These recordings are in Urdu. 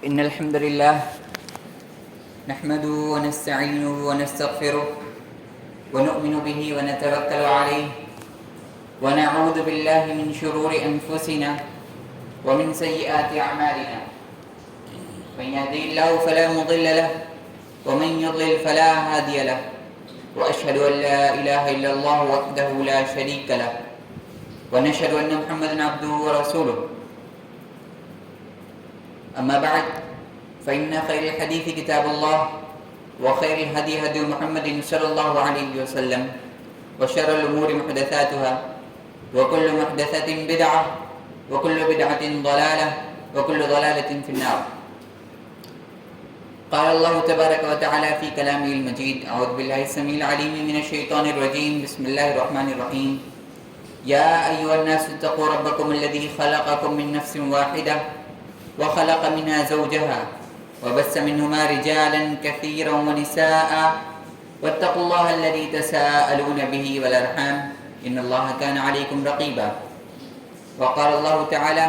إن الحمد لله نحمده ونستعينه ونستغفره ونؤمن به ونتوكل عليه ونعوذ بالله من شرور أنفسنا ومن سيئات أعمالنا من يهده الله فلا مضل له ومن يضلل فلا هادي له وأشهد أن لا إله إلا الله وحده لا شريك له ونشهد أن محمدا عبده ورسوله. أما بعد فإن خير الحديث كتاب الله وخير الهدي هدي محمد صلى الله عليه وسلم وشر الأمور محدثاتها وكل محدثة بدعة وكل بدعة ضلالة وكل ضلالة في النار. قال الله تبارك وتعالى في كلامه المجيد: أعوذ بالله السميع العليم من الشيطان الرجيم. بسم الله الرحمن الرحيم. يا أيها الناس اتقوا ربكم الذي خلقكم من نفس واحدة وخلق منها زوجها وبث منهما رجالا كثيرا ونساء واتقوا الله الذي تساءلون به والأرحام إن الله كان عليكم رقيبا. وقال الله تعالى: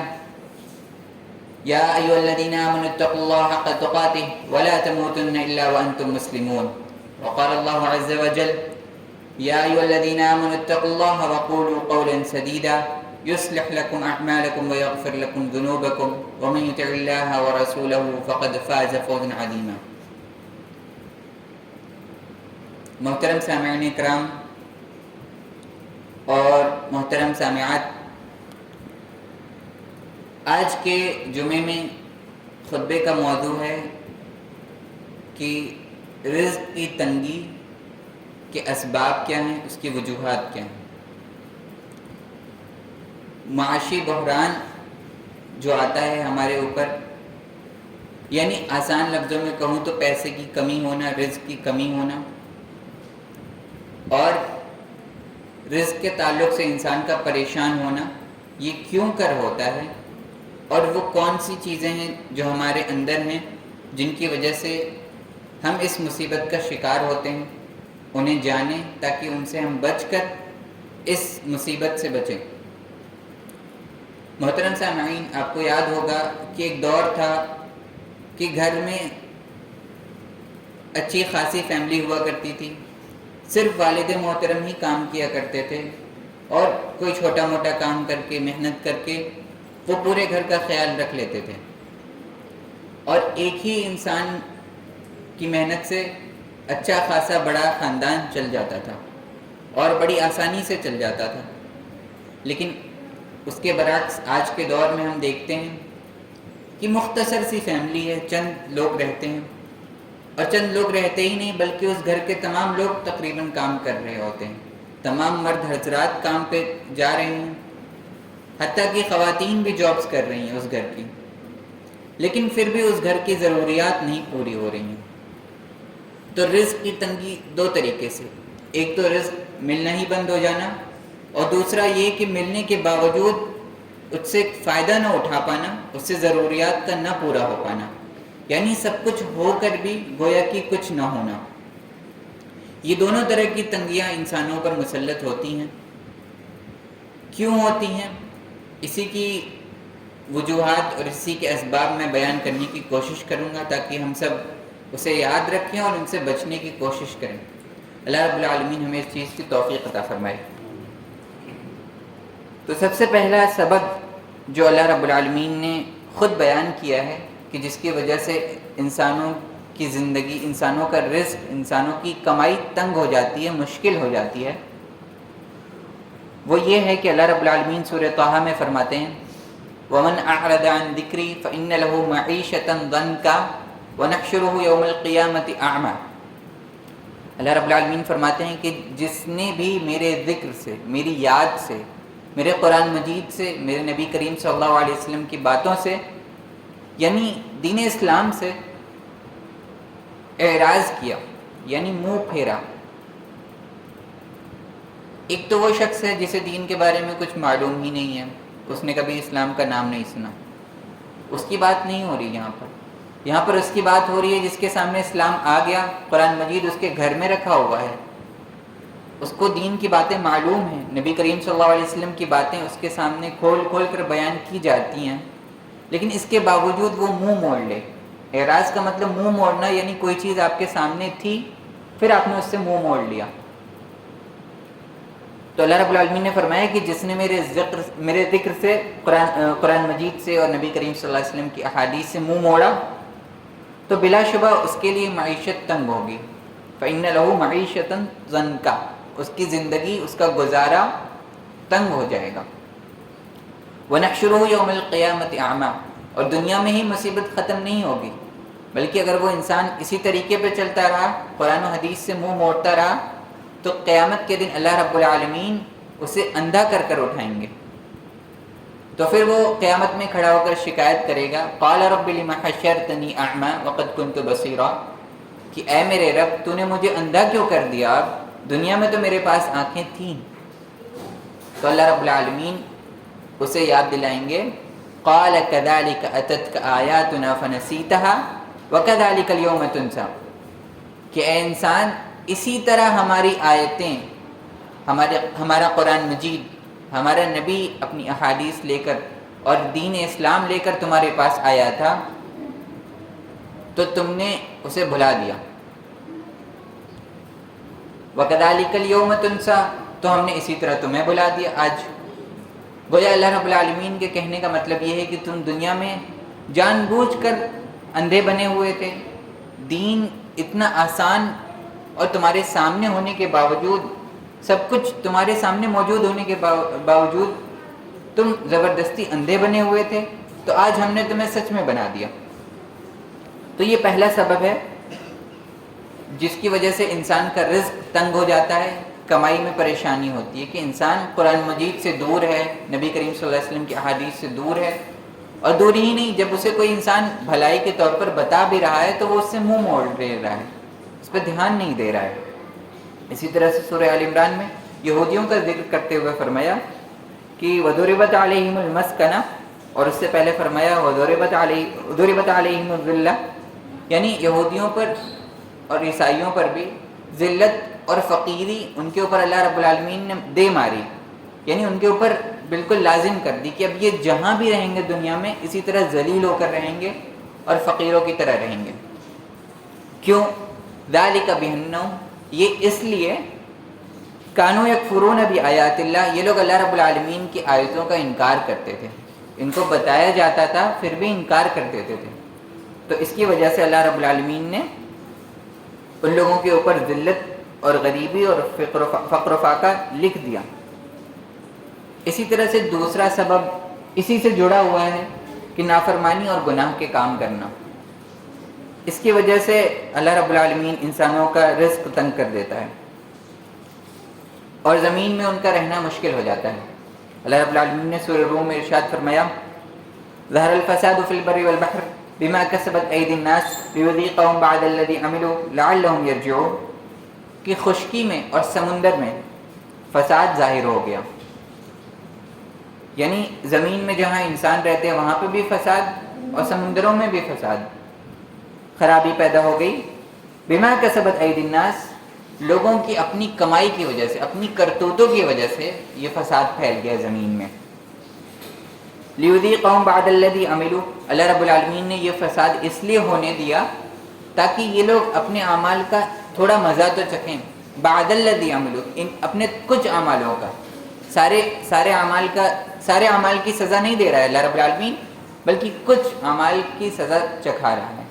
يا أيها الذين آمنوا اتقوا الله حق تقاته ولا تموتن إلا وأنتم مسلمون. وقال الله عز وجل: يا أيها الذين آمنوا اتقوا الله وقولوا قولا سديدا يصلح لكم أعمالكم ويغفر لكم ذنوبكم ومن يطع الله ورسوله فقد فاز فوزا عظيما. محترم سامعین کرام اور محترم سامعات، آج کے جمعے میں خطبے کا موضوع ہے کہ رزق کی تنگی کے اسباب کیا ہیں، اس کی وجوہات کیا ہیں. معاشی بحران جو آتا ہے ہمارے اوپر، یعنی آسان لفظوں میں کہوں تو پیسے کی کمی ہونا، رزق کی کمی ہونا، اور رزق کے تعلق سے انسان کا پریشان ہونا، یہ کیوں کر ہوتا ہے اور وہ کون سی چیزیں ہیں جو ہمارے اندر ہیں جن کی وجہ سے ہم اس مصیبت کا شکار ہوتے ہیں، انہیں جانیں تاکہ ان سے ہم بچ کر اس مصیبت سے بچیں. محترم سامعین، آپ کو یاد ہوگا کہ ایک دور تھا کہ گھر میں اچھی خاصی فیملی ہوا کرتی تھی، صرف والد محترم ہی کام کیا کرتے تھے اور کوئی چھوٹا موٹا کام کر کے، محنت کر کے وہ پورے گھر کا خیال رکھ لیتے تھے، اور ایک ہی انسان کی محنت سے اچھا خاصا بڑا خاندان چل جاتا تھا اور بڑی آسانی سے چل جاتا تھا. لیکن اس کے برعکس آج کے دور میں ہم دیکھتے ہیں کہ مختصر سی فیملی ہے، چند لوگ رہتے ہیں، اور چند لوگ رہتے ہی نہیں بلکہ اس گھر کے تمام لوگ تقریباً کام کر رہے ہوتے ہیں. تمام مرد حضرات کام پہ جا رہے ہیں، حتیٰ کہ خواتین بھی جابز کر رہی ہیں اس گھر کی، لیکن پھر بھی اس گھر کی ضروریات نہیں پوری ہو رہی ہیں. تو رزق کی تنگی دو طریقے سے، ایک تو رزق ملنا ہی بند ہو جانا، اور دوسرا یہ کہ ملنے کے باوجود اس سے فائدہ نہ اٹھا پانا، اس سے ضروریات کا نہ پورا ہو پانا، یعنی سب کچھ ہو کر بھی گویا کہ کچھ نہ ہونا. یہ دونوں طرح کی تنگیاں انسانوں پر مسلط ہوتی ہیں. کیوں ہوتی ہیں؟ اسی کی وجوہات اور اسی کے اسباب میں بیان کرنے کی کوشش کروں گا تاکہ ہم سب اسے یاد رکھیں اور ان سے بچنے کی کوشش کریں. اللہ رب العالمین ہمیں اس چیز کی توفیق عطا فرمائے. تو سب سے پہلا سبب جو اللہ رب العالمین نے خود بیان کیا ہے کہ جس کی وجہ سے انسانوں کی زندگی، انسانوں کا رزق، انسانوں کی کمائی تنگ ہو جاتی ہے، مشکل ہو جاتی ہے، وہ یہ ہے کہ اللہ رب العالمین سورہ طٰہٰ میں فرماتے ہیں: وَمَنْ أَعْرَضَ عَنْ ذِكْرِي فَإِنَّ لَهُ مَعِيشَةً ضَنْكًا وَنَحْشُرُهُ يَوْمَ الْقِيَامَةِ أَعْمَىٰ. اللہ رب العالمین فرماتے ہیں کہ جس نے بھی میرے ذکر سے، میری یاد سے، میرے قرآن مجید سے، میرے نبی کریم صلی اللہ علیہ وسلم کی باتوں سے، یعنی دین اسلام سے اعراض کیا، یعنی منہ پھیرا. ایک تو وہ شخص ہے جسے دین کے بارے میں کچھ معلوم ہی نہیں ہے، اس نے کبھی اسلام کا نام نہیں سنا، اس کی بات نہیں ہو رہی یہاں پر اس کی بات ہو رہی ہے جس کے سامنے اسلام آ گیا، قرآن مجید اس کے گھر میں رکھا ہوا ہے، اس کو دین کی باتیں معلوم ہیں، نبی کریم صلی اللہ علیہ وسلم کی باتیں اس کے سامنے کھول کھول کر بیان کی جاتی ہیں، لیکن اس کے باوجود وہ منہ موڑ لے، اعراض کا مطلب منہ موڑنا، یعنی کوئی چیز آپ کے سامنے تھی پھر آپ نے اس سے منہ موڑ لیا. تو اللہ رب العالمین نے فرمایا کہ جس نے میرے ذکر سے، قرآن مجید سے اور نبی کریم صلی اللہ علیہ وسلم کی احادیث سے منہ موڑا تو بلا شبہ اس کے لیے معیشت تنگ ہوگی. فَإِنَّ لَهُ مَعِيشَةً ضَنْكَ، اس کی زندگی، اس کا گزارا تنگ ہو جائے گا. وَنَحْشُرُهُ يَوْمَ الْقِيَامَةِ أَعْمَى، اور دنیا میں ہی مصیبت ختم نہیں ہوگی، بلکہ اگر وہ انسان اسی طریقے پہ چلتا رہا، قرآن و حدیث سے منہ موڑتا رہا، تو قیامت کے دن اللہ رب العالمین اسے اندھا کر کر اٹھائیں گے. تو پھر وہ قیامت میں کھڑا ہو کر شکایت کرے گا، قال رب لم حشرتنی اعمی وقد كنت بصیرا، کہ اے میرے رب تو نے مجھے اندھا کیوں کر دیا، اب دنیا میں تو میرے پاس آنکھیں تھیں. تو اللہ رب العالمین اسے یاد دلائیں گے، قال كذلك اتتك آیاتنا فنسیتها وكذلك اليوم تنسى، کہ اے انسان اسی طرح ہماری آیتیں، ہمارا قرآن مجید، ہمارا نبی اپنی احادیث لے کر اور دین اسلام لے کر تمہارے پاس آیا تھا تو تم نے اسے بھلا دیا. وَكَذَلِكَ الْيَوْمَ تُنْسَى، تو ہم نے اسی طرح تمہیں بھلا دیا آج. گویا اللہ رب العالمین کے کہنے کا مطلب یہ ہے کہ تم دنیا میں جان بوجھ کر اندھے بنے ہوئے تھے، دین اتنا آسان اور تمہارے سامنے ہونے کے باوجود، سب کچھ تمہارے سامنے موجود ہونے کے باوجود تم زبردستی اندھے بنے ہوئے تھے، تو آج ہم نے تمہیں سچ میں بنا دیا. تو یہ پہلا سبب ہے جس کی وجہ سے انسان کا رزق تنگ ہو جاتا ہے، کمائی میں پریشانی ہوتی ہے، کہ انسان قرآن مجید سے دور ہے، نبی کریم صلی اللہ علیہ وسلم کی احادیث سے دور ہے. اور دور ہی نہیں، جب اسے کوئی انسان بھلائی کے طور پر بتا بھی رہا ہے تو وہ اس سے منہ موڑ دے رہا ہے، اس پہ دھیان نہیں دے رہا ہے. اسی طرح سے سورہ آل عمران میں یہودیوں کا ذکر کرتے ہوئے فرمایا کہ وَضُرِبَتْ عَلَيْهِمُ الْمَسْكَنَةُ، اور اس سے پہلے فرمایا وَضُرِبَتْ عَلَيْهِمُ الذِّلَّةُ، یعنی یہودیوں پر اور عیسائیوں پر بھی ذلت اور فقیری ان کے اوپر اللہ رب العالمین نے دے ماری، یعنی ان کے اوپر بالکل لازم کر دی کہ اب یہ جہاں بھی رہیں گے دنیا میں اسی طرح ذلیل ہو کر رہیں گے اور فقیروں کی طرح رہیں گے. کیوں؟ ذَلِكَ بِأَنَّهُمْ، یہ اس لیے کانوا یکفرون بآیات اللہ، یہ لوگ اللہ رب العالمین کی آیتوں کا انکار کرتے تھے، ان کو بتایا جاتا تھا پھر بھی انکار کر دیتے تھے. تو اس کی وجہ سے اللہ رب العالمین نے ان لوگوں کے اوپر ذلت اور غریبی اور فقر و فاقہ لکھ دیا. اسی طرح سے دوسرا سبب اسی سے جڑا ہوا ہے کہ نافرمانی اور گناہ کے کام کرنا. اس کی وجہ سے اللہ رب العالمین انسانوں کا رزق تنگ کر دیتا ہے اور زمین میں ان کا رہنا مشکل ہو جاتا ہے. اللہ رب العالمین نے سورہ روم میں ارشاد فرمایا ظہر الفساد فی البر والبحر بما کسبت ایدی الناس لیذیقہم بعد الذی عملوا لعلہم یرجعون، کہ خشکی میں اور سمندر میں فساد ظاہر ہو گیا، یعنی زمین میں جہاں انسان رہتے ہیں وہاں پہ بھی فساد اور سمندروں میں بھی فساد، خرابی پیدا ہو گئی. بما کسبت ایدی الناس، لوگوں کی اپنی کمائی کی وجہ سے، اپنی کرتوتوں کی وجہ سے یہ فساد پھیل گیا زمین میں. لیذیقہم بعد الذی عملوا، اللہ رب العالمین نے یہ فساد اس لیے ہونے دیا تاکہ یہ لوگ اپنے اعمال کا تھوڑا مزہ تو چکھیں. بعد الذی عملوا، ان اپنے کچھ اعمالوں کا، سارے اعمال کی سزا نہیں دے رہا ہے اللہ رب العالمین، بلکہ کچھ اعمال کی سزا چکھا رہا ہے.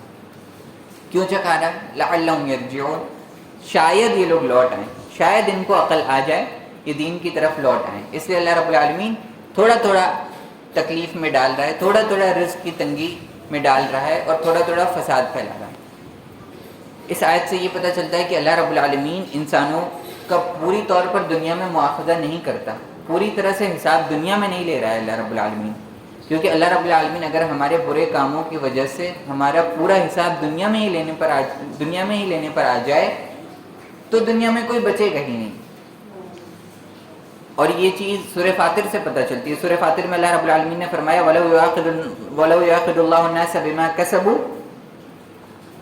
کیوں چکھا رہا ہے؟ لعلہم یرجعون، شاید یہ لوگ لوٹ آئیں، شاید ان کو عقل آ جائے، یہ دین کی طرف لوٹ آئیں. اس لیے اللہ رب العالمین تھوڑا تھوڑا تکلیف میں ڈال رہا ہے، تھوڑا تھوڑا رزق کی تنگی میں ڈال رہا ہے اور تھوڑا تھوڑا فساد پھیلا رہا ہے. اس آیت سے یہ پتہ چلتا ہے کہ اللہ رب العالمین انسانوں کا پوری طور پر دنیا میں مواخذہ نہیں کرتا، پوری طرح سے حساب دنیا میں نہیں لے رہا ہے اللہ رب العالمین، کیونکہ اللہ رب العالمین اگر ہمارے برے کاموں کی وجہ سے ہمارا پورا حساب دنیا میں ہی لینے پر آ جائے تو دنیا میں کوئی بچے گا ہی نہیں. اور یہ چیز سورہ فاطر سے پتہ چلتی ہے. سورہ فاطر میں اللہ رب العالمین نے فرمایا وَلَوْ يَأْخِذُ اللَّهُ النَّاسَ بِمَا كَسَبُوا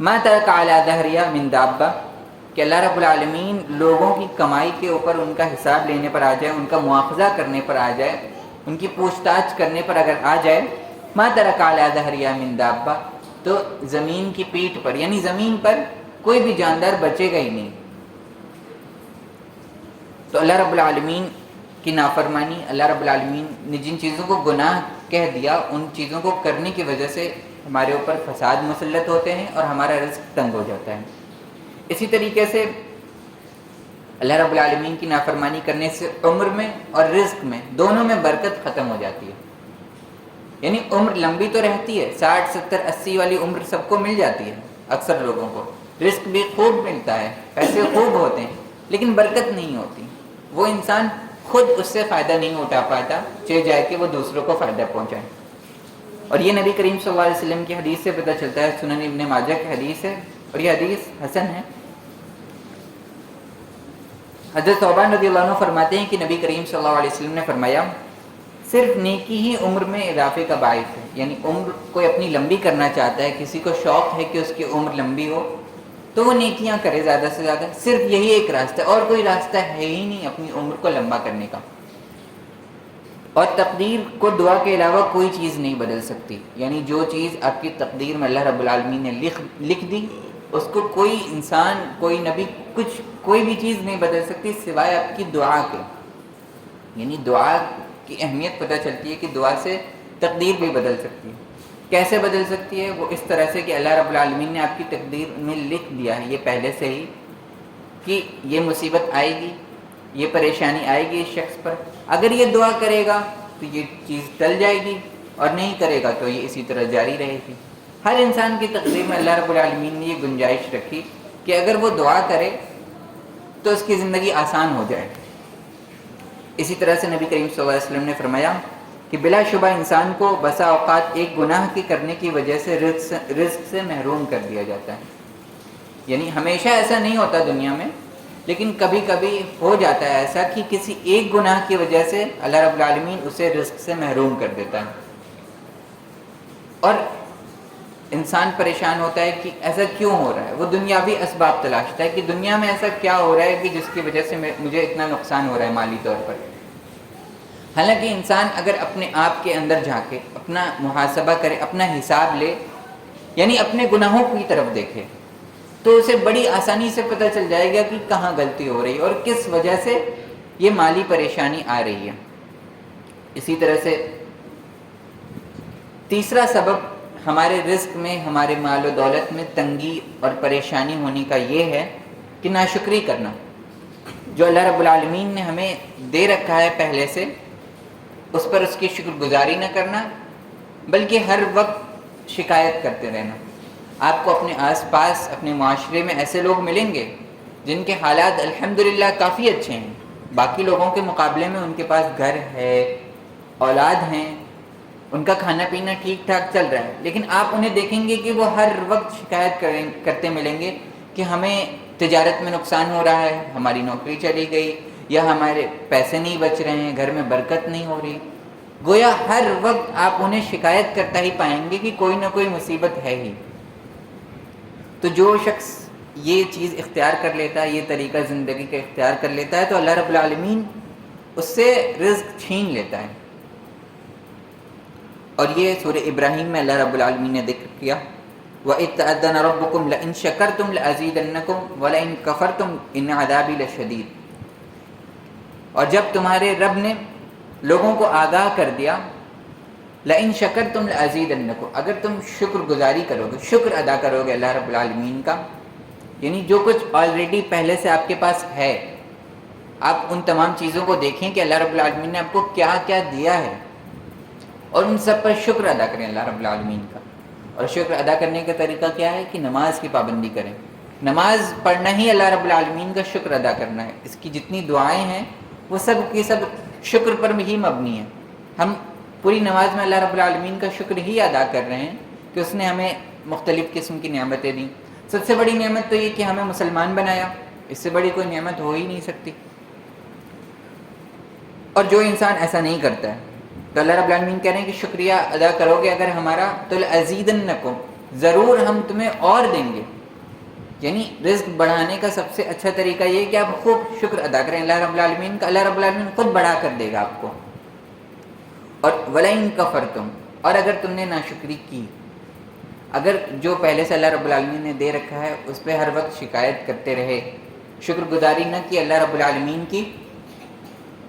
مَا تَرَكَ عَلَى ظَهْرِهَا مِن دَابَّةٍ، کہ اللہ رب العالمین لوگوں کی کمائی کے اوپر ان کا حساب لینے پر آ جائے، ان کا مواخذہ کرنے پر آ جائے، ان کی پوچھ تاچھ کرنے پر اگر آ جائے، مَا تَرَكَ عَلَى ظَهْرِهَا مِن دَابَّةٍ، تو زمین کی پیٹھ پر یعنی زمین پر کوئی بھی جاندار بچے گا ہی نہیں. تو اللہ رب العالمین کی نافرمانی، اللہ رب العالمین نے جن چیزوں کو گناہ کہہ دیا ان چیزوں کو کرنے کی وجہ سے ہمارے اوپر فساد مسلط ہوتے ہیں اور ہمارا رزق تنگ ہو جاتا ہے. اسی طریقے سے اللہ رب العالمین کی نافرمانی کرنے سے عمر میں اور رزق میں دونوں میں برکت ختم ہو جاتی ہے. یعنی عمر لمبی تو رہتی ہے، 60 70 80 والی عمر سب کو مل جاتی ہے، اکثر لوگوں کو رزق بھی خوب ملتا ہے، پیسے خوب ہوتے ہیں، لیکن برکت نہیں ہوتی. وہ انسان خود اس سے فائدہ نہیں اٹھا پاتا، چاہے جائے کہ وہ دوسروں کو فائدہ پہنچائے. اور یہ نبی کریم صلی اللہ علیہ وسلم کی حدیث سے پتہ چلتا ہے، سنن ابن ماجہ کی حدیث ہے اور یہ حدیث حسن ہے. حضرت ثوبان رضی اللہ عنہ فرماتے ہیں کہ نبی کریم صلی اللہ علیہ وسلم نے فرمایا صرف نیکی ہی عمر میں اضافے کا باعث ہے. یعنی عمر کوئی اپنی لمبی کرنا چاہتا ہے، کسی کو شوق ہے کہ اس کی عمر لمبی ہو تو وہ نیکیاں کرے زیادہ سے زیادہ. صرف یہی ایک راستہ ہے، اور کوئی راستہ ہے ہی نہیں اپنی عمر کو لمبا کرنے کا. اور تقدیر کو دعا کے علاوہ کوئی چیز نہیں بدل سکتی. یعنی جو چیز آپ کی تقدیر میں اللہ رب العالمین نے لکھ دی اس کو کوئی انسان، کوئی نبی، کوئی بھی چیز نہیں بدل سکتی سوائے آپ کی دعا کے. یعنی دعا کی اہمیت پتہ چلتی ہے کہ دعا سے تقدیر بھی بدل سکتی ہے. کیسے بدل سکتی ہے؟ وہ اس طرح سے کہ اللہ رب العالمین نے آپ کی تقدیر میں لکھ دیا ہے یہ پہلے سے ہی کہ یہ مصیبت آئے گی، یہ پریشانی آئے گی اس شخص پر. اگر یہ دعا کرے گا تو یہ چیز ٹل جائے گی، اور نہیں کرے گا تو یہ اسی طرح جاری رہے گی. ہر انسان کی تقدیر میں اللہ رب العالمین نے یہ گنجائش رکھی کہ اگر وہ دعا کرے تو اس کی زندگی آسان ہو جائے. اسی طرح سے نبی کریم صلی اللہ علیہ وسلم نے فرمایا کہ بلا شبہ انسان کو بسا اوقات ایک گناہ کی کرنے کی وجہ سے رزق سے محروم کر دیا جاتا ہے. یعنی ہمیشہ ایسا نہیں ہوتا دنیا میں، لیکن کبھی کبھی ہو جاتا ہے ایسا کہ کسی ایک گناہ کی وجہ سے اللہ رب العالمین اسے رزق سے محروم کر دیتا ہے. اور انسان پریشان ہوتا ہے کہ ایسا کیوں ہو رہا ہے. وہ دنیاوی اسباب تلاشتا ہے کہ دنیا میں ایسا کیا ہو رہا ہے کہ جس کی وجہ سے مجھے اتنا نقصان ہو رہا ہے مالی طور پر. حالانکہ انسان اگر اپنے آپ کے اندر جھانکے، اپنا محاسبہ کرے، اپنا حساب لے، یعنی اپنے گناہوں کی طرف دیکھے، تو اسے بڑی آسانی سے پتہ چل جائے گا کہ کہاں غلطی ہو رہی ہے اور کس وجہ سے یہ مالی پریشانی آ رہی ہے. اسی طرح سے تیسرا سبب ہمارے رزق میں، ہمارے مال و دولت میں تنگی اور پریشانی ہونے کا یہ ہے کہ ناشکری کرنا. جو اللہ رب العالمین نے ہمیں دے رکھا ہے پہلے سے، اس پر اس کی شکر گزاری نہ کرنا، بلکہ ہر وقت شکایت کرتے رہنا. آپ کو اپنے آس پاس، اپنے معاشرے میں ایسے لوگ ملیں گے جن کے حالات الحمدللہ کافی اچھے ہیں، باقی لوگوں کے مقابلے میں ان کے پاس گھر ہے، اولاد ہیں، ان کا کھانا پینا ٹھیک ٹھاک چل رہا ہے، لیکن آپ انہیں دیکھیں گے کہ وہ ہر وقت شکایت کرتے ملیں گے کہ ہمیں تجارت میں نقصان ہو رہا ہے، ہماری نوکری چلی گئی، یا ہمارے پیسے نہیں بچ رہے ہیں، گھر میں برکت نہیں ہو رہی. گویا ہر وقت آپ انہیں شکایت کرتا ہی پائیں گے کہ کوئی نہ کوئی مصیبت ہے ہی. تو جو شخص یہ چیز اختیار کر لیتا ہے، یہ طریقہ زندگی کا اختیار کر لیتا ہے، تو اللہ رب العالمین اس سے رزق چھین لیتا ہے. اور یہ سورہ ابراہیم میں اللہ رب العالمین نے ذکر کیا، وَإِذْ تَأَذَّنَ رَبُّكُمْ لَئِن شَكَرْتُمْ لَأَزِيدَنَّكُمْ وَلَئِن كَفَرْتُمْ إِنَّ عَذَابِي لَشَدِيدٌ. اور جب تمہارے رب نے لوگوں کو آگاہ کر دیا، لَئِن شَكَرْتُمْ لَأَزِيدَنَّكُمْ، اگر تم شکر گزاری کرو گے، شکر ادا کرو گے اللہ رب العالمین کا، یعنی جو کچھ آلریڈی پہلے سے آپ کے پاس ہے، آپ ان تمام چیزوں کو دیکھیں کہ اللہ رب العالمین نے آپ کو کیا کیا دیا ہے، اور ان سب پر شکر ادا کریں اللہ رب العالمین کا. اور شکر ادا کرنے کا طریقہ کیا ہے کہ نماز کی پابندی کریں. نماز پڑھنا ہی اللہ رب العالمین کا شکر ادا کرنا ہے. اس کی جتنی دعائیں ہیں وہ سب کی سب شکر پر ہی مبنی ہیں. ہم پوری نماز میں اللہ رب العالمین کا شکر ہی ادا کر رہے ہیں کہ اس نے ہمیں مختلف قسم کی نعمتیں دیں. سب سے بڑی نعمت تو یہ کہ ہمیں مسلمان بنایا، اس سے بڑی کوئی نعمت ہو ہی نہیں سکتی. اور جو انسان ایسا نہیں کرتا ہے تو اللہ رب العالمین کہہ رہے ہیں کہ شکریہ ادا کرو گے اگر ہمارا تو لَأَزِيدَنَّكُمْ، ضرور ہم تمہیں اور دیں گے. یعنی رزق بڑھانے کا سب سے اچھا طریقہ یہ کہ آپ خوب شکر ادا کریں اللہ رب العالمین کا. اللہ رب العالمین خود بڑھا کر دے گا آپ کو. اور وَلَئِن كَفَرْتُمْ، اور اگر تم نے ناشکری کی، اگر جو پہلے سے اللہ رب العالمین نے دے رکھا ہے اس پہ ہر وقت شکایت کرتے رہے، شکر گزاری نہ کی اللہ رب العالمین کی،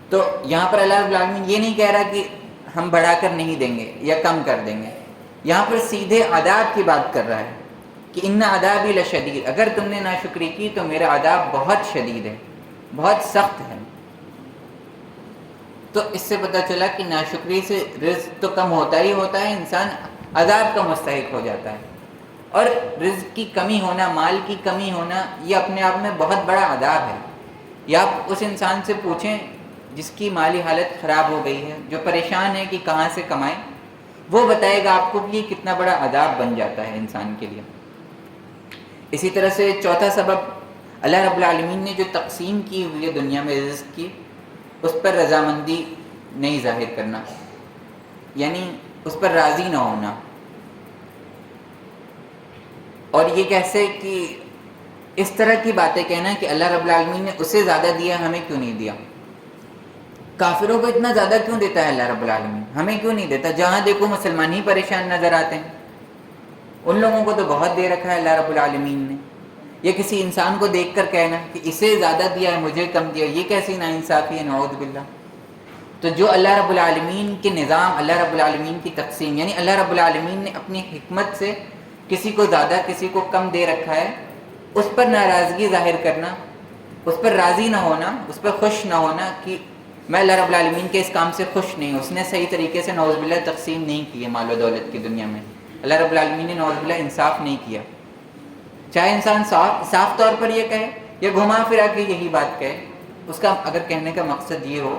تو یہاں پر اللہ رب العالمین یہ نہیں کہہ رہا کہ ہم بڑھا کر نہیں دیں گے یا کم کر دیں گے، یہاں پر سیدھے عذاب کی بات کر رہا ہے کہ ان عذابی لشدید، اگر تم نے ناشکری کی تو میرا عذاب بہت شدید ہے، بہت سخت ہے۔ تو اس سے پتہ چلا کہ ناشکری سے رزق تو کم ہوتا ہی ہوتا ہے، انسان عذاب کا مستحق ہو جاتا ہے، اور رزق کی کمی ہونا، مال کی کمی ہونا، یہ اپنے آپ میں بہت بڑا عذاب ہے۔ یا آپ اس انسان سے پوچھیں جس کی مالی حالت خراب ہو گئی ہے، جو پریشان ہے کہ کہاں سے کمائیں، وہ بتائے گا آپ کو کہ یہ کتنا بڑا عذاب بن جاتا ہے انسان کے لیے۔ اسی طرح سے چوتھا سبب، اللہ رب العالمین نے جو تقسیم کی ہوئی ہے دنیا میں رزق کی، اس پر رضامندی نہیں ظاہر کرنا، یعنی اس پر راضی نہ ہونا۔ اور یہ کیسے کہ اس طرح کی باتیں کہنا کہ اللہ رب العالمین نے اسے زیادہ دیا، ہمیں کیوں نہیں دیا، کافروں کو اتنا زیادہ کیوں دیتا ہے اللہ رب العالمین، ہمیں کیوں نہیں دیتا، جہاں دیکھو مسلمان ہی پریشان نظر آتے ہیں، ان لوگوں کو تو بہت دے رکھا ہے اللہ رب العالمین نے۔ یا کسی انسان کو دیکھ کر کہنا کہ اسے زیادہ دیا ہے مجھے کم دیا، یہ کیسی ناانصافی ہے، نعوذ باللہ۔ تو جو اللہ رب العالمین کے نظام، اللہ رب العالمین کی تقسیم، یعنی اللہ رب العالمین نے اپنی حکمت سے کسی کو زیادہ کسی کو کم دے رکھا ہے، اس پر ناراضگی ظاہر کرنا، اس پر راضی نہ ہونا، اس پر خوش نہ ہونا کہ میں اللہ رب العالمین کے اس کام سے خوش نہیں ہوں، اس نے صحیح طریقے سے نعوذ باللہ تقسیم نہیں کی ہے مال و دولت کی دنیا میں، اللہ رب العالمین نے نعوذ باللہ انصاف نہیں کیا۔ چاہے انسان صاف طور پر یہ کہے یا گھما پھرا کے یہی بات کہے، اس کا اگر کہنے کا مقصد یہ ہو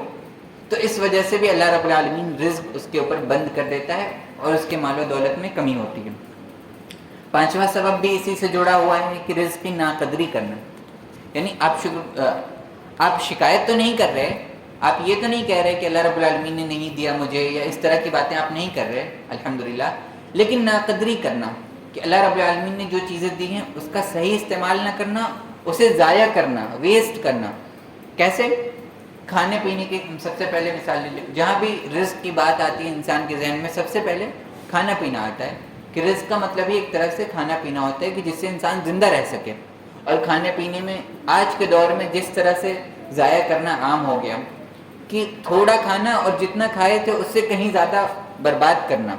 تو اس وجہ سے بھی اللہ رب العالمین رزق اس کے اوپر بند کر دیتا ہے اور اس کے مال و دولت میں کمی ہوتی ہے۔ پانچواں سبب بھی اسی سے جڑا ہوا ہے کہ رزق کی ناقدری کرنا، یعنی آپ شکایت تو نہیں کر رہے، آپ یہ تو نہیں کہہ رہے کہ اللہ رب العالمین نے نہیں دیا مجھے، یا اس طرح کی باتیں آپ نہیں کر رہے الحمدللہ، لیکن ناقدری کرنا کہ اللہ رب العالمین نے جو چیزیں دی ہیں اس کا صحیح استعمال نہ کرنا، اسے ضائع کرنا، ویسٹ کرنا۔ کیسے؟ کھانے پینے کی سب سے پہلے مثال لے لیں، جہاں بھی رزق کی بات آتی ہے انسان کے ذہن میں سب سے پہلے کھانا پینا آتا ہے، کہ رزق کا مطلب ہی ایک طرح سے کھانا پینا ہوتا ہے کہ جس سے انسان زندہ رہ سکے۔ اور کھانے پینے میں آج کے دور میں جس طرح سے ضائع کرنا عام ہو گیا کہ تھوڑا کھانا اور جتنا کھائے تھے اس سے کہیں زیادہ برباد کرنا،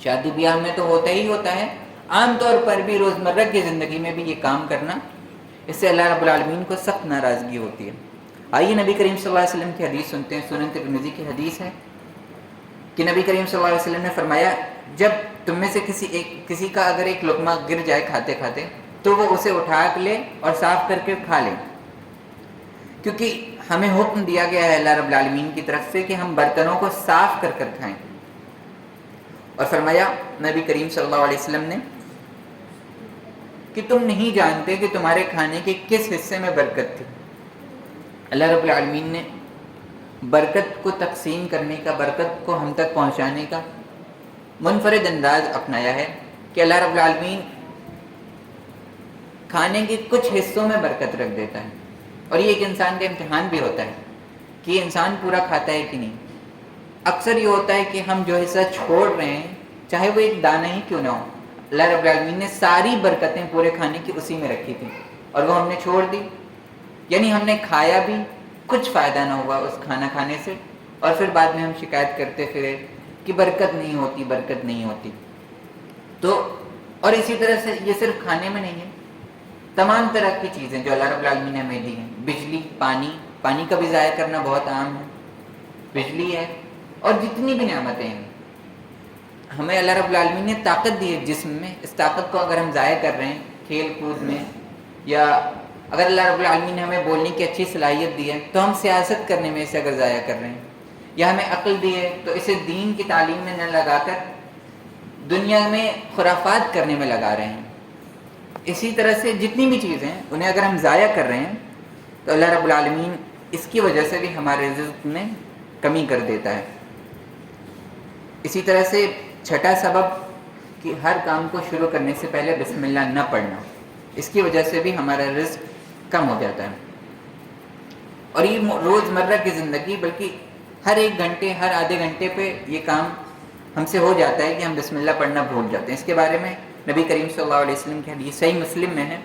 شادی بیاہ میں تو ہوتا ہی ہوتا ہے، عام طور پر بھی روزمرہ کی زندگی میں بھی یہ کام کرنا، اس سے اللہ رب العالمین کو سخت ناراضگی ہوتی ہے۔ آئیے نبی کریم صلی اللہ علیہ وسلم کی حدیث سنتے ہیں، سنن ترمذی کی حدیث ہے کہ نبی کریم صلی اللہ علیہ وسلم نے فرمایا، جب تم میں سے کسی کا اگر ایک لقمہ گر جائے کھاتے کھاتے تو وہ اسے اٹھا لے اور صاف کر کے کھا لے، کیونکہ ہمیں حکم دیا گیا ہے اللہ رب العالمین کی طرف سے کہ ہم برتنوں کو صاف کر کر کھائیں۔ اور فرمایا نبی کریم صلی اللہ علیہ وسلم نے کہ تم نہیں جانتے کہ تمہارے کھانے کے کس حصے میں برکت تھی۔ اللہ رب العالمین نے برکت کو تقسیم کرنے کا، برکت کو ہم تک پہنچانے کا منفرد انداز اپنایا ہے کہ اللہ رب العالمین کھانے کے کچھ حصوں میں برکت رکھ دیتا ہے، اور یہ ایک انسان کا امتحان بھی ہوتا ہے کہ یہ انسان پورا کھاتا ہے کہ نہیں۔ اکثر یہ ہوتا ہے کہ ہم جو حصہ چھوڑ رہے ہیں چاہے وہ ایک دانہ ہی کیوں نہ ہو، اللہ رب العالمین نے ساری برکتیں پورے کھانے کی اسی میں رکھی تھی اور وہ ہم نے چھوڑ دی، یعنی ہم نے کھایا بھی، کچھ فائدہ نہ ہوا اس کھانا کھانے سے، اور پھر بعد میں ہم شکایت کرتے پھرے کہ برکت نہیں ہوتی، برکت نہیں ہوتی۔ تو اور اسی طرح سے یہ صرف کھانے میں نہیں ہے، تمام طرح کی چیزیں جو اللہ رب العالمین نے ہمیں دی ہیں، بجلی، پانی کا بھی ضائع کرنا بہت عام ہے، بجلی ہے اور جتنی بھی نعمتیں ہیں، ہمیں اللہ رب العالمین نے طاقت دی ہے جسم میں، اس طاقت کو اگر ہم ضائع کر رہے ہیں کھیل کود میں، یا اگر اللہ رب العالمین نے ہمیں بولنے کی اچھی صلاحیت دی ہے تو ہم سیاست کرنے میں اسے اگر ضائع کر رہے ہیں، یا ہمیں عقل دی ہے تو اسے دین کی تعلیم میں نہ لگا کر دنیا میں خرافات کرنے میں لگا رہے ہیں۔ اسی طرح سے جتنی بھی چیزیں ہیں انہیں اگر ہم ضائع کر رہے ہیں تو اللہ رب العالمین اس کی وجہ سے بھی ہمارے رزق میں کمی کر دیتا ہے۔ اسی طرح سے چھٹا سبب کہ ہر کام کو شروع کرنے سے پہلے بسم اللہ نہ پڑھنا، اس کی وجہ سے بھی ہمارا رزق کم ہو جاتا ہے۔ اور یہ روزمرہ کی زندگی، بلکہ ہر ایک گھنٹے، ہر آدھے گھنٹے پہ یہ کام ہم سے ہو جاتا ہے کہ ہم بسم اللہ پڑھنا بھول جاتے ہیں۔ اس کے بارے میں نبی کریم صلی اللہ علیہ وسلم کی حدیث صحیح مسلم میں ہے،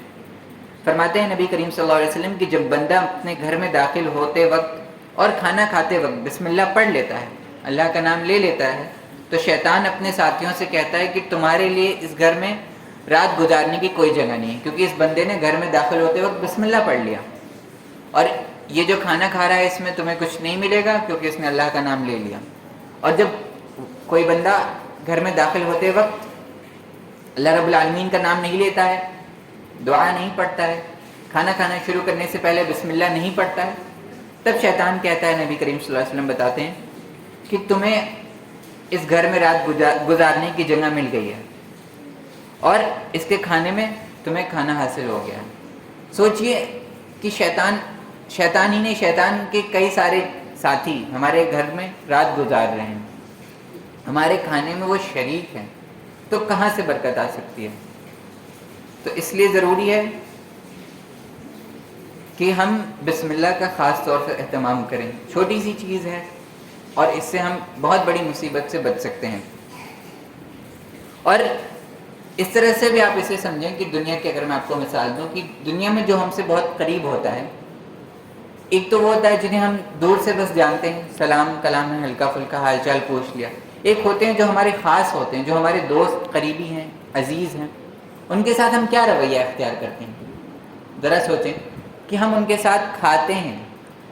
فرماتے ہیں نبی کریم صلی اللہ علیہ وسلم کہ جب بندہ اپنے گھر میں داخل ہوتے وقت اور کھانا کھاتے وقت بسم اللہ پڑھ لیتا ہے، اللہ کا نام لے لیتا ہے، تو شیطان اپنے ساتھیوں سے کہتا ہے کہ تمہارے لیے اس گھر میں رات گزارنے کی کوئی جگہ نہیں ہے، کیونکہ اس بندے نے گھر میں داخل ہوتے وقت بسم اللہ پڑھ لیا، اور یہ جو کھانا کھا رہا ہے اس میں تمہیں کچھ نہیں ملے گا کیونکہ اس نے اللہ کا نام لے لیا۔ اور جب کوئی بندہ گھر میں داخل ہوتے وقت اللہ رب العالمین کا نام نہیں لیتا ہے، دعا نہیں پڑھتا ہے، کھانا کھانا شروع کرنے سے پہلے بسم اللہ نہیں پڑھتا ہے، تب شیطان کہتا ہے، نبی کریم صلی اللہ علیہ وسلم بتاتے ہیں کہ تمہیں اس گھر میں رات گزارنے کی جگہ مل گئی ہے اور اس کے کھانے میں تمہیں کھانا حاصل ہو گیا ہے۔ سوچئے کہ شیطان ہی نہیں، شیطان کے کئی سارے ساتھی ہمارے گھر میں رات گزار رہے ہیں، ہمارے کھانے میں وہ شریک ہیں، تو کہاں سے برکت آ سکتی ہے؟ تو اس لیے ضروری ہے کہ ہم بسم اللہ کا خاص طور سے اہتمام کریں۔ چھوٹی سی چیز ہے اور اس سے ہم بہت بڑی مصیبت سے بچ سکتے ہیں۔ اور اس طرح سے بھی آپ اسے سمجھیں کہ دنیا کی، اگر میں آپ کو مثال دوں کہ دنیا میں جو ہم سے بہت قریب ہوتا ہے، ایک تو وہ ہوتا ہے جنہیں ہم دور سے بس جانتے ہیں، سلام کلام ہے، ہلکا پھلکا حال چال پوچھ لیا۔ ایک ہوتے ہیں جو ہمارے خاص ہوتے ہیں، جو ہمارے دوست قریبی ہیں، عزیز ہیں، ان کے ساتھ ہم کیا رویہ اختیار کرتے ہیں؟ ذرا سوچیں کہ ہم ان کے ساتھ کھاتے ہیں،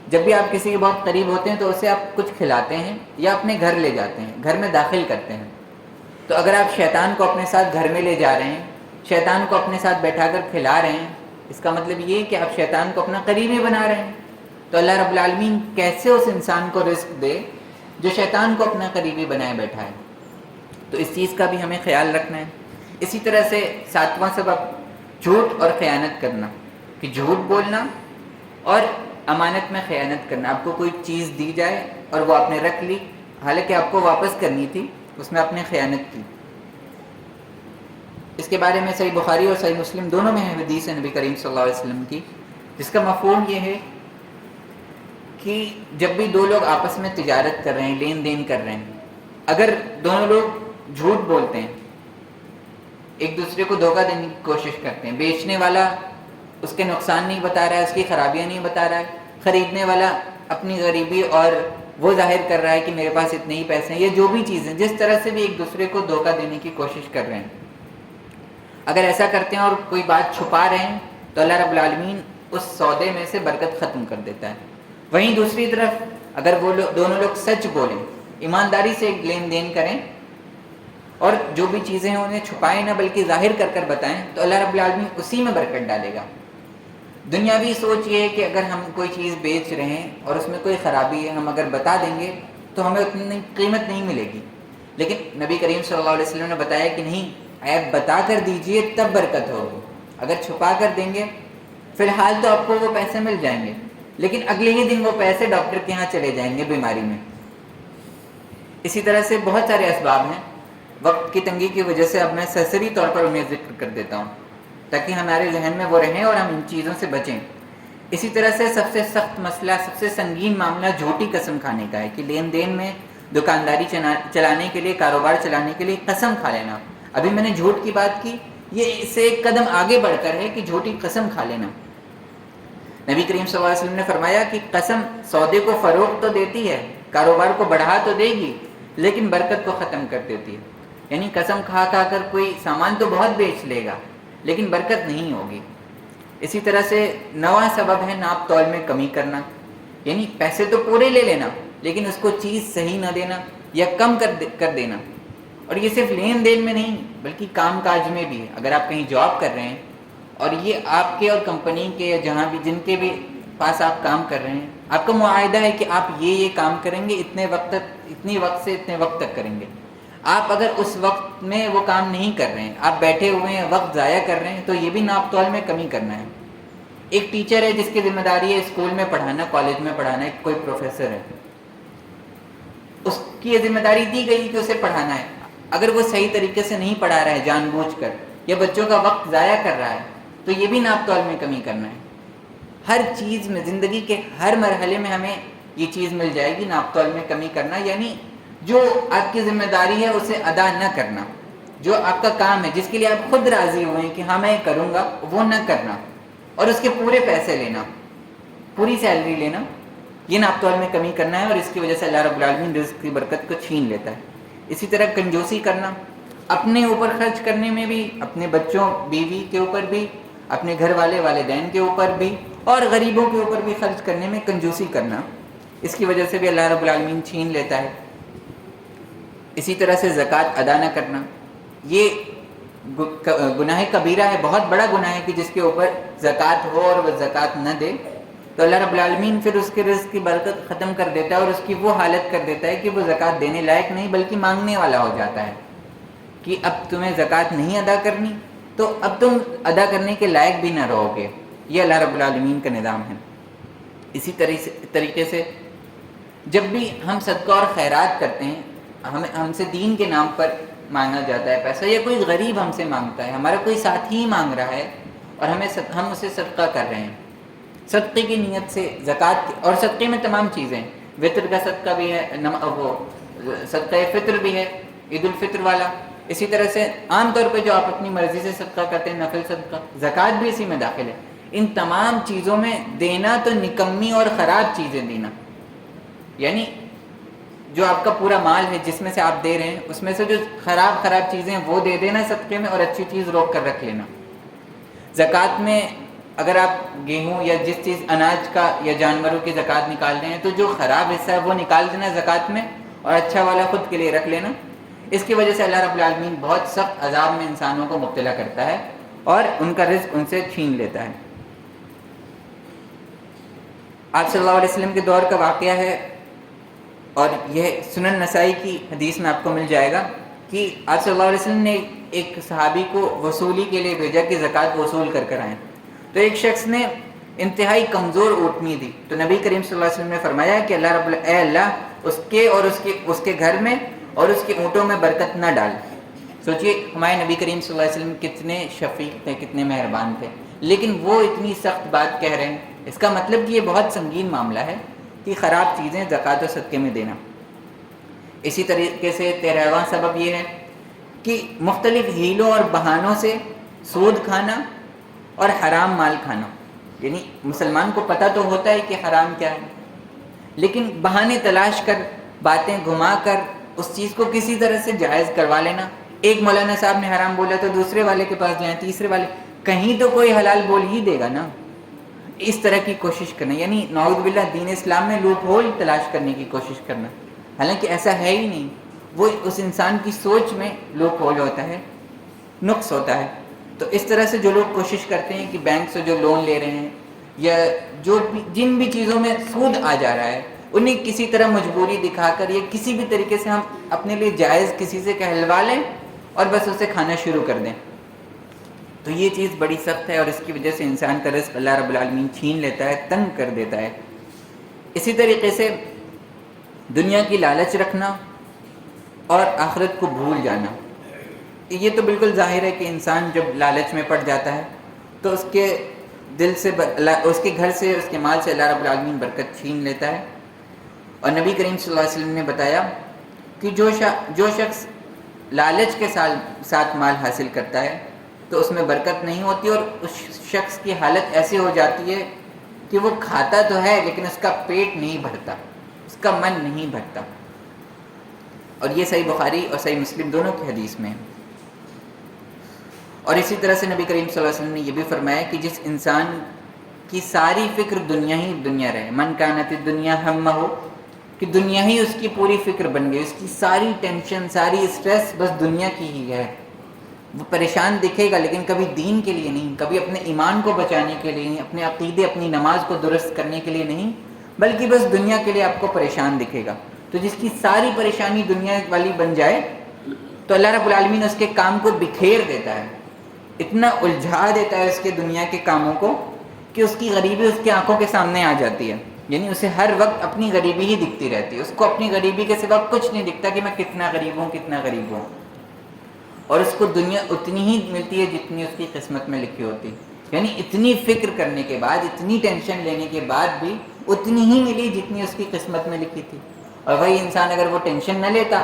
جب بھی آپ کسی کے بہت قریب ہوتے ہیں تو اسے آپ کچھ کھلاتے ہیں یا اپنے گھر لے جاتے ہیں، گھر میں داخل کرتے ہیں۔ تو اگر آپ شیطان کو اپنے ساتھ گھر میں لے جا رہے ہیں، شیطان کو اپنے ساتھ بیٹھا کر کھلا رہے ہیں، اس کا مطلب یہ ہے کہ آپ شیطان کو اپنا قریبی بنا رہے ہیں۔ تو اللہ رب العالمین کیسے اس انسان کو رزق دے جو شیطان کو اپنا قریبی بنائے بیٹھا ہے؟ تو اس چیز کا بھی ہمیں خیال رکھنا ہے۔ اسی طرح سے 7واں سبب جھوٹ اور خیانت کرنا، کہ جھوٹ بولنا اور امانت میں خیانت کرنا۔ آپ کو کوئی چیز دی جائے اور وہ آپ نے رکھ لی، حالانکہ آپ کو واپس کرنی تھی، اس میں آپ نے خیانت کی۔ اس کے بارے میں صحیح بخاری اور صحیح مسلم دونوں میں ہے حدیث ہے نبی کریم صلی اللہ علیہ وسلم کی، جس کا مفہوم یہ ہے کہ جب بھی دو لوگ آپس میں تجارت کر رہے ہیں، لین دین کر رہے ہیں، اگر دونوں لوگ جھوٹ بولتے ہیں، ایک دوسرے کو دھوکہ دینے کی کوشش کرتے ہیں، بیچنے والا اس کے نقصان نہیں بتا رہا ہے، اس کی خرابیاں نہیں بتا رہا ہے، خریدنے والا اپنی غریبی اور وہ ظاہر کر رہا ہے کہ میرے پاس اتنے ہی پیسے ہیں، یہ جو بھی چیزیں جس طرح سے بھی ایک دوسرے کو دھوکہ دینے کی کوشش کر رہے ہیں، اگر ایسا کرتے ہیں اور کوئی بات چھپا رہے ہیں تو اللہ رب العالمین اس سودے میں سے برکت ختم کر دیتا ہے۔ وہیں دوسری طرف اگر وہ دونوں لوگ سچ بولیں، ایمانداری سے ایک لین دین کریں اور جو بھی چیزیں ہیں انہیں چھپائیں نہ بلکہ ظاہر کر کر بتائیں، تو اللہ رب العالمین اسی میں برکت ڈالے گا۔ دنیاوی سوچ یہ ہے کہ اگر ہم کوئی چیز بیچ رہے ہیں اور اس میں کوئی خرابی ہے، ہم اگر بتا دیں گے تو ہمیں اتنی قیمت نہیں ملے گی، لیکن نبی کریم صلی اللہ علیہ وسلم نے بتایا کہ نہیں، عیب بتا کر دیجئے تب برکت ہوگی۔ اگر چھپا کر دیں گے فی الحال تو آپ کو وہ پیسے مل جائیں گے، لیکن اگلے ہی دن وہ پیسے ڈاکٹر کے ہاں چلے جائیں گے بیماری میں۔ اسی طرح سے بہت سارے اسباب ہیں، وقت کی تنگی کی وجہ سے اب میں سرسری طور پر انہیں ذکر کر دیتا ہوں تاکہ ہمارے ذہن میں وہ رہیں اور ہم ان چیزوں سے بچیں۔ اسی طرح سے سب سے سخت مسئلہ، سب سے سنگین معاملہ جھوٹی قسم کھانے کا ہے، کہ لین دین میں دکانداری چلانے کے لیے، کاروبار چلانے کے لیے قسم کھا لینا۔ ابھی میں نے جھوٹ کی بات کی، یہ اس سے ایک قدم آگے بڑھ کر ہے کہ جھوٹی قسم کھا لینا۔ نبی کریم صلی اللہ علیہ وسلم نے فرمایا کہ قسم سودے کو فروغ تو دیتی ہے، کاروبار کو بڑھا تو دے گی، لیکن برکت کو ختم کر دیتی ہے۔ یعنی قسم کھا کر کوئی سامان تو بہت بیچ لے گا لیکن برکت نہیں ہوگی۔ اسی طرح سے 9واں سبب ہے ناپ تول میں کمی کرنا، یعنی پیسے تو پورے لے لینا لیکن اس کو چیز صحیح نہ دینا یا کم کر دینا۔ اور یہ صرف لین دین میں نہیں بلکہ کام کاج میں بھی ہے۔ اگر آپ کہیں جاب کر رہے ہیں اور یہ آپ کے اور کمپنی کے یا جہاں بھی جن کے بھی پاس آپ کام کر رہے ہیں، آپ کا معاہدہ ہے کہ آپ یہ کام کریں گے، اتنے وقت سے اتنے وقت تک کریں گے، آپ اگر اس وقت میں وہ کام نہیں کر رہے ہیں، آپ بیٹھے ہوئے ہیں، وقت ضائع کر رہے ہیں، تو یہ بھی ناپ تول میں کمی کرنا ہے۔ ایک ٹیچر ہے جس کی ذمہ داری ہے اسکول میں پڑھانا، کالج میں پڑھانا، کوئی پروفیسر ہے، اس کی یہ ذمہ داری دی گئی کہ اسے پڑھانا ہے، اگر وہ صحیح طریقے سے نہیں پڑھا رہا ہے جان بوجھ کر یا بچوں کا وقت ضائع کر رہا ہے، تو یہ بھی ناپ تول میں کمی کرنا ہے۔ ہر چیز میں، زندگی کے ہر مرحلے میں ہمیں یہ چیز مل جائے گی، ناپ تول میں کمی کرنا، یعنی جو آپ کی ذمہ داری ہے اسے ادا نہ کرنا۔ جو آپ کا کام ہے، جس کے لیے آپ خود راضی ہوئے ہیں کہ ہاں میں کروں گا، وہ نہ کرنا اور اس کے پورے پیسے لینا، پوری سیلری لینا، یہ ناپ تول میں کمی کرنا ہے، اور اس کی وجہ سے اللہ رب العالمین رزق کی برکت کو چھین لیتا ہے۔ اسی طرح کنجوسی کرنا، اپنے اوپر خرچ کرنے میں بھی، اپنے بچوں بیوی کے اوپر بھی، اپنے گھر والے والدین کے اوپر بھی، اور غریبوں کے اوپر بھی خرچ کرنے میں کنجوسی کرنا، اس کی وجہ سے بھی اللہ رب العالمین چھین لیتا ہے۔ اسی طرح سے زکوٰۃ ادا نہ کرنا، یہ گناہ کبیرہ ہے، بہت بڑا گناہ ہے کہ جس کے اوپر زکوٰۃ ہو اور وہ زکوٰۃ نہ دے تو اللہ رب العالمین پھر اس کے رزق کی برکت ختم کر دیتا ہے، اور اس کی وہ حالت کر دیتا ہے کہ وہ زکوٰۃ دینے لائق نہیں بلکہ مانگنے والا ہو جاتا ہے، کہ اب تمہیں زکوٰۃ نہیں ادا کرنی تو اب تم ادا کرنے کے لائق بھی نہ رہو گے۔ یہ اللہ رب العالمین کا نظام ہے۔ اسی طریقے سے جب بھی ہم صدقہ اور خیرات کرتے ہیں، ہم سے دین کے نام پر مانگا جاتا ہے پیسہ، یا کوئی غریب ہم سے مانگتا ہے، ہمارا کوئی ساتھی مانگ رہا ہے اور ہم اسے صدقہ کر رہے ہیں، صدقے کی نیت سے زکوٰۃ، اور صدقے میں تمام چیزیں، وطر کا صدقہ بھی ہے، وہ صدقہ فطر بھی ہے، عید الفطر والا، اسی طرح سے عام طور پہ جو آپ اپنی مرضی سے صدقہ کرتے ہیں نفل صدقہ، زکوٰۃ بھی اسی میں داخل ہے۔ ان تمام چیزوں میں دینا تو نکمی اور خراب چیزیں دینا، یعنی جو آپ کا پورا مال ہے جس میں سے آپ دے رہے ہیں اس میں سے جو خراب چیزیں ہیں وہ دے دینا صدقے میں، اور اچھی چیز روک کر رکھ لینا۔ زکوٰۃ میں اگر آپ گیہوں یا جس چیز اناج کا یا جانوروں کی زکوٰۃ نکال رہے ہیں تو جو خراب حصہ ہے وہ نکال دینا زکوٰۃ میں، اور اچھا والا خود کے لیے رکھ لینا۔ اس کی وجہ سے اللہ رب العالمین بہت سخت عذاب میں انسانوں کو مبتلا کرتا ہے اور ان کا رزق ان سے چھین لیتا ہے۔ آپ صلی اللہ علیہ وسلم کے دور کا واقعہ ہے، اور یہ سنن نسائی کی حدیث میں آپ کو مل جائے گا کہ آپ صلی اللہ علیہ وسلم نے ایک صحابی کو وصولی کے لیے بھیجا کہ زکوٰۃ وصول کر آئیں، تو ایک شخص نے انتہائی کمزور اونٹنی دی، تو نبی کریم صلی اللہ علیہ وسلم نے فرمایا کہ اے اللہ اس کے اور اس کے گھر میں اور اس کے اونٹوں میں برکت نہ ڈال۔ سوچئے ہمارے نبی کریم صلی اللہ علیہ وسلم کتنے شفیق تھے، کتنے مہربان تھے، لیکن وہ اتنی سخت بات کہہ رہے ہیں، اس کا مطلب کہ یہ بہت سنگین معاملہ ہے کہ خراب چیزیں زکوٰۃ و صدقے میں دینا۔ اسی طریقے سے 13واں سبب یہ ہے کہ مختلف ہیلوں اور بہانوں سے سود کھانا اور حرام مال کھانا، یعنی مسلمان کو پتہ تو ہوتا ہے کہ حرام کیا ہے، لیکن بہانے تلاش کر، باتیں گھما کر اس چیز کو کسی طرح سے جائز کروا لینا۔ ایک مولانا صاحب نے حرام بولا تو دوسرے والے کے پاس جائیں، تیسرے والے، کہیں تو کوئی حلال بول ہی دے گا نا، اس طرح کی کوشش کرنا، یعنی نعوذ باللہ دین اسلام میں لوپ ہول تلاش کرنے کی کوشش کرنا، حالانکہ ایسا ہے ہی نہیں، وہ اس انسان کی سوچ میں لوپ ہول ہوتا ہے، نقص ہوتا ہے۔ تو اس طرح سے جو لوگ کوشش کرتے ہیں کہ بینک سے جو لون لے رہے ہیں یا جن بھی چیزوں میں سود آ جا رہا ہے انہیں کسی طرح مجبوری دکھا کر یا کسی بھی طریقے سے ہم اپنے لیے جائز کسی سے کہلوا لیں اور بس اسے کھانا شروع کر دیں، تو یہ چیز بڑی سخت ہے، اور اس کی وجہ سے انسان کا رزق اللہ رب العالمین چھین لیتا ہے، تنگ کر دیتا ہے۔ اسی طریقے سے دنیا کی لالچ رکھنا اور آخرت کو بھول جانا، یہ تو بالکل ظاہر ہے کہ انسان جب لالچ میں پڑ جاتا ہے تو اس کے دل سے اس کے گھر سے، اس کے مال سے اللہ رب العالمین برکت چھین لیتا ہے۔ اور نبی کریم صلی اللہ علیہ وسلم نے بتایا کہ جو شخص لالچ کے ساتھ مال حاصل کرتا ہے تو اس میں برکت نہیں ہوتی، اور اس شخص کی حالت ایسی ہو جاتی ہے کہ وہ کھاتا تو ہے لیکن اس کا پیٹ نہیں بھرتا، اس کا من نہیں بھرتا، اور یہ صحیح بخاری اور صحیح مسلم دونوں کی حدیث میں ہے۔ اور اسی طرح سے نبی کریم صلی اللہ علیہ وسلم نے یہ بھی فرمایا کہ جس انسان کی ساری فکر دنیا ہی دنیا رہے، من کانت الدنیا ہمہ، کہ دنیا ہی اس کی پوری فکر بن گئی، اس کی ساری ٹینشن، ساری اسٹریس بس دنیا کی ہی ہے، وہ پریشان دکھے گا لیکن کبھی دین کے لیے نہیں، کبھی اپنے ایمان کو بچانے کے لیے نہیں، اپنے عقیدے، اپنی نماز کو درست کرنے کے لیے نہیں، بلکہ بس دنیا کے لیے آپ کو پریشان دکھے گا۔ تو جس کی ساری پریشانی دنیا والی بن جائے تو اللہ رب العالمین اس کے کام کو بکھیر دیتا ہے، اتنا الجھا دیتا ہے اس کے دنیا کے کاموں کو کہ اس کی غریبی اس کی آنکھوں کے سامنے آ جاتی ہے، یعنی اسے ہر وقت اپنی غریبی ہی دکھتی رہتی ہے، اس کو اپنی غریبی کے سوا کچھ نہیں دکھتا کہ میں کتنا غریب ہوں، کتنا غریب ہوں، اور اس کو دنیا اتنی ہی ملتی ہے جتنی اس کی قسمت میں لکھی ہوتی، یعنی اتنی فکر کرنے کے بعد، اتنی ٹینشن لینے کے بعد بھی اتنی ہی ملی جتنی اس کی قسمت میں لکھی تھی۔ اور وہی انسان اگر وہ ٹینشن نہ لیتا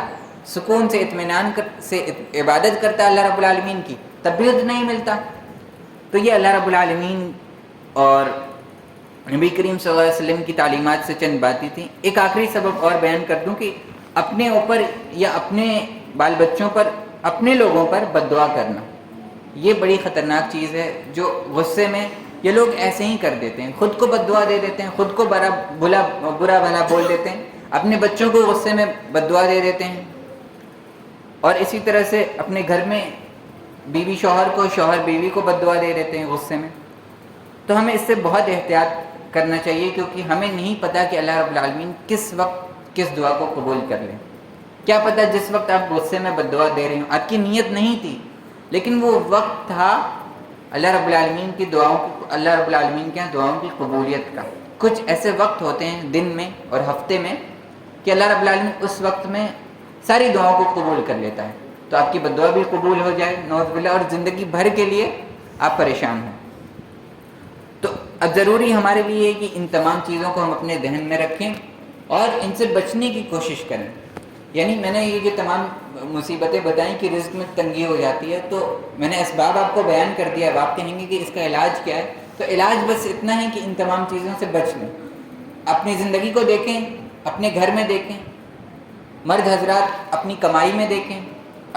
سکون سے اطمینان سے عبادت کرتا ہے اللہ رب العالمین کی، تب بھی اتنا ہی ملتا۔ تو یہ اللہ رب العالمین اور نبی کریم صلی اللہ علیہ وسلم کی تعلیمات سے چند باتیں تھیں۔ ایک آخری سبب اور بیان کر دوں کہ اپنے اوپر یا اپنے بال بچوں پر، اپنے لوگوں پر بد دعا کرنا، یہ بڑی خطرناک چیز ہے، جو غصے میں یہ لوگ ایسے ہی کر دیتے ہیں، خود کو بد دعا دے دیتے ہیں، خود کو برا بھلا بول دیتے ہیں، اپنے بچوں کو غصے میں بد دعا دے دیتے ہیں، اور اسی طرح سے اپنے گھر میں بیوی شوہر کو، شوہر بیوی کو بد دعا دے دیتے ہیں غصے میں۔ تو ہمیں اس سے بہت احتیاط کرنا چاہیے، کیونکہ ہمیں نہیں پتہ کہ اللہ رب العالمین کس وقت کس دعا کو قبول کر لیں۔ کیا پتہ جس وقت آپ غصے میں بد دعا دے رہے ہوں، آپ کی نیت نہیں تھی، لیکن وہ وقت تھا اللہ رب العالمین کی دعاؤں کی، اللہ رب العالمین کے دعاؤں کی قبولیت کا۔ کچھ ایسے وقت ہوتے ہیں دن میں اور ہفتے میں کہ اللہ رب العالمین اس وقت میں ساری دعاؤں کو قبول کر لیتا ہے، تو آپ کی بد دعا بھی قبول ہو جائے نعوذ باللہ، اور زندگی بھر کے لیے آپ پریشان ہوں۔ تو اب ضروری ہمارے لیے ہے کہ ان تمام چیزوں کو ہم اپنے ذہن میں رکھیں اور ان سے بچنے کی کوشش کریں۔ یعنی میں نے یہ جو تمام مصیبتیں بتائیں کہ رزق میں تنگی ہو جاتی ہے، تو میں نے اسباب آپ کو بیان کر دیا۔ اب آپ کہیں گے کہ اس کا علاج کیا ہے، تو علاج بس اتنا ہے کہ ان تمام چیزوں سے بچ لیں۔ اپنی زندگی کو دیکھیں، اپنے گھر میں دیکھیں، مرد حضرات اپنی کمائی میں دیکھیں،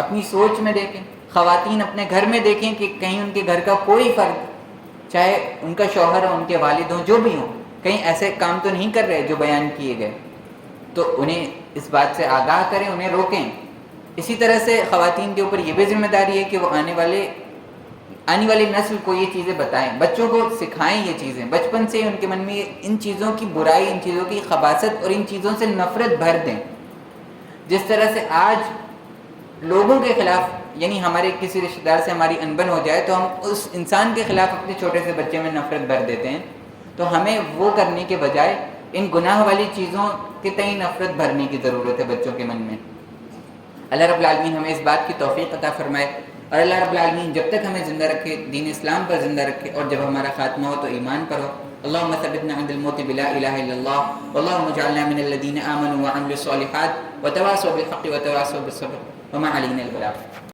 اپنی سوچ میں دیکھیں، خواتین اپنے گھر میں دیکھیں کہ کہیں ان کے گھر کا کوئی فرد، چاہے ان کا شوہر ہو، ان کے والد ہوں، جو بھی ہوں، کہیں ایسے کام تو نہیں کر رہے جو بیان کیے گئے، تو انہیں اس بات سے آگاہ کریں، انہیں روکیں۔ اسی طرح سے خواتین کے اوپر یہ بھی ذمہ داری ہے کہ وہ آنے والی نسل کو یہ چیزیں بتائیں، بچوں کو سکھائیں یہ چیزیں، بچپن سے ان کے من میں ان چیزوں کی برائی، ان چیزوں کی خباثت اور ان چیزوں سے نفرت بھر دیں۔ جس طرح سے آج لوگوں کے خلاف، یعنی ہمارے کسی رشتہ دار سے ہماری انبن ہو جائے تو ہم اس انسان کے خلاف اپنے چھوٹے سے بچے میں نفرت بھر دیتے ہیں، تو ہمیں وہ کرنے کے بجائے ان گناہ والی چیزوں کے تئیں نفرت بھرنے کی ضرورت ہے بچوں کے من میں۔ اللہ رب العالمین ہمیں اس بات کی توفیق عطا فرمائے، اور اللہ رب العالمین جب تک ہمیں زندہ رکھے دین اسلام پر زندہ رکھے، اور جب ہمارا خاتمہ ہو تو ایمان پر ہو۔ اللہم ثبتنا عند الموت بلا الہ الا اللہ، واللہم اجعلنا من الذین آمنوا وعملوا الصالحات وتواصوا بالحق وتواصوا بالصبر وما علینا البلاغ۔